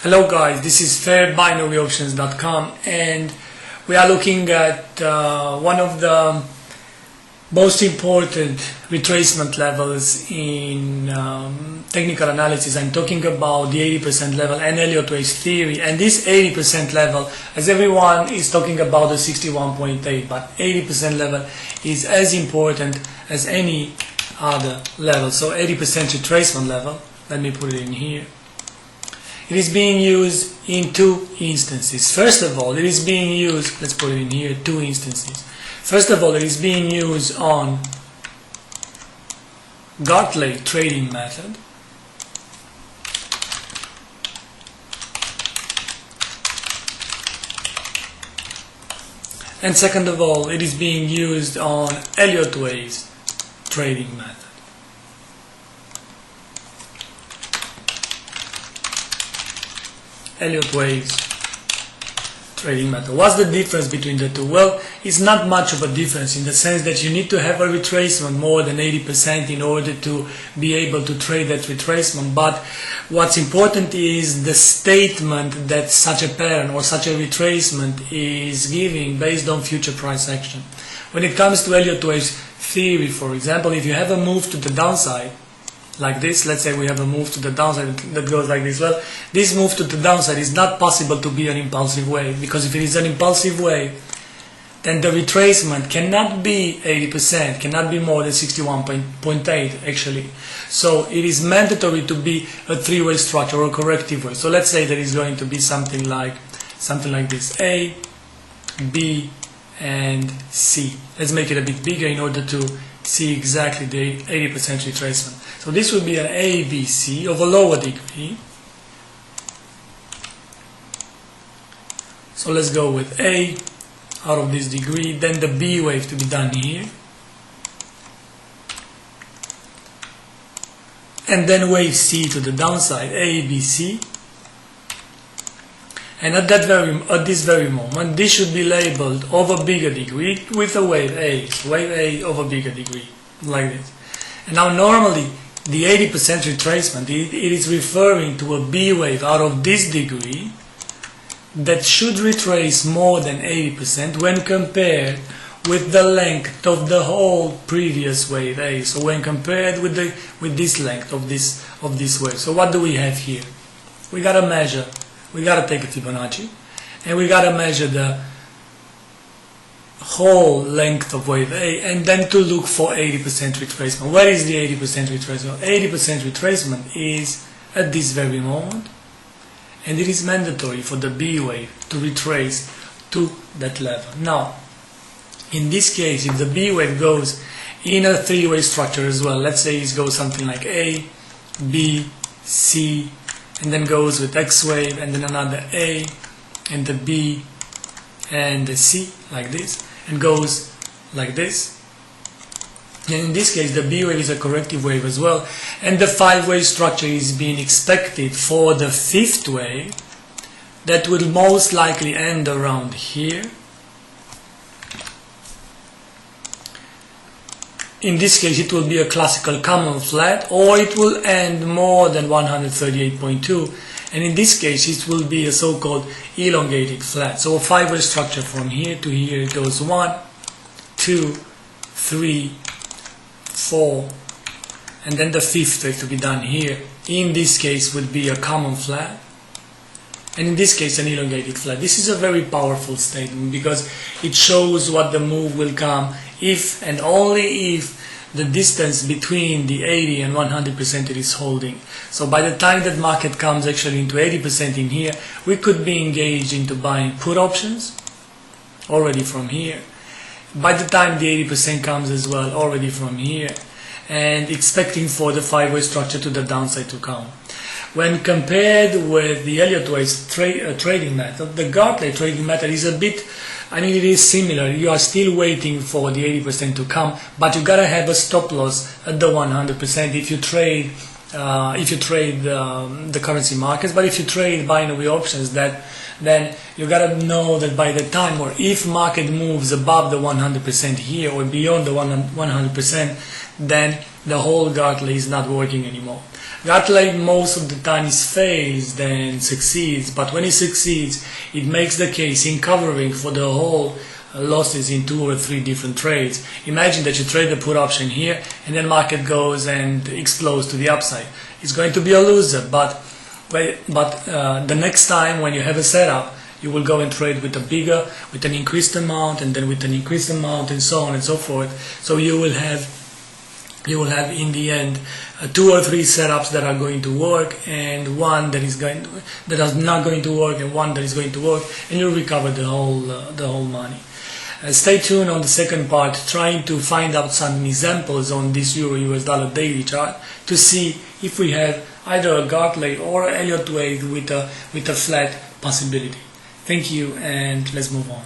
Hello guys, this is fairbinaryoptions.com and we are looking at one of the most important retracement levels in technical analysis. I'm talking about the 80% level and Elliott wave theory, and this 80% level, as everyone is talking about the 61.8, but 80% level is as important as any other level. So 80% retracement level, let me put it in here. It is being used in two instances. First of all, it is being used, let's put it in here, two instances. First of all, it is being used on Gartley trading method. And second of all, it is being used on Elliott waves trading method. Elliott waves trading method. What's the difference between the two? Well, it's not much of a difference in the sense that you need to have a retracement more than 80% in order to be able to trade that retracement. But what's important is the statement that such a pattern or such a retracement is giving based on future price action. When it comes to Elliott waves theory, for example, if you have a move to the downside, like this, let's say we have a move to the downside that goes like this. Well, this move to the downside is not possible to be an impulsive wave, because if it is an impulsive wave, then the retracement cannot be 80%, cannot be more than 61.8 actually. So it is mandatory to be a three-way structure or a corrective wave. So let's say that it's going to be something like this: A, B, and C. Let's make it a bit bigger in order to see exactly the 80% retracement. So this would be an ABC of a lower degree. So let's go with A out of this degree, then the B wave to be done here, and then wave C to the downside, ABC. And at this very moment, this should be labeled of a bigger degree with a wave A, so wave A of a bigger degree, like this. And now normally the 80% retracement, it is referring to a B wave out of this degree that should retrace more than 80% when compared with the length of the whole previous wave A. So when compared with this length of this wave. So what do we have here? We gotta measure. We gotta take a Fibonacci, and we gotta measure the whole length of wave A, and then to look for 80% retracement. Where is the 80% retracement? 80% retracement is at this very moment, and it is mandatory for the B wave to retrace to that level. Now, in this case, if the B wave goes in a three-way structure as well, let's say it goes something like A, B, C, and then goes with X wave, and then another A, and the B, and the C, like this, and goes like this. And in this case, the B wave is a corrective wave as well, and the five-way structure is being expected for the fifth wave that will most likely end around here. In this case, it will be a classical common flat, or it will end more than 138.2, and in this case it will be a so-called elongated flat. So a five-way structure from here to here, it goes 1, 2, 3, 4, and then the fifth wave to be done here. In this case would be a common flat, and in this case an elongated flat. This is a very powerful statement because it shows what the move will come if and only if the distance between the 80 and 100% it is holding. So by the time that market comes actually into 80% in here, we could be engaged into buying put options already from here. By the time the 80% comes as well, already from here, and expecting for the five-way structure to the downside to come. When compared with the Elliott waves trading method, the Gartley trading method is a bit, it is similar. You are still waiting for the 80% to come, but you gotta have a stop loss at the 100% if you trade the currency markets. But if you trade binary options, then you gotta know that by the time, or if market moves above the 100% here or beyond the 100%, then the whole Gartley is not working anymore. Gartley most of the time is fails than succeeds, but when it succeeds, it makes the case in covering for the whole losses in 2 or 3 different trades. Imagine that you trade the put option here, and then market goes and explodes to the upside. It's going to be a loser, but the next time when you have a setup, you will go and trade with with an increased amount, and then with an increased amount, and so on and so forth. So you will have in the end 2 or 3 setups that are going to work, and one that is not going to work, and one that is going to work, and you'll recover the whole money. Stay tuned on the second part, trying to find out some examples on this Euro-US dollar daily chart to see if we have either a Gartley or Elliott wave with a flat possibility. Thank you, and let's move on.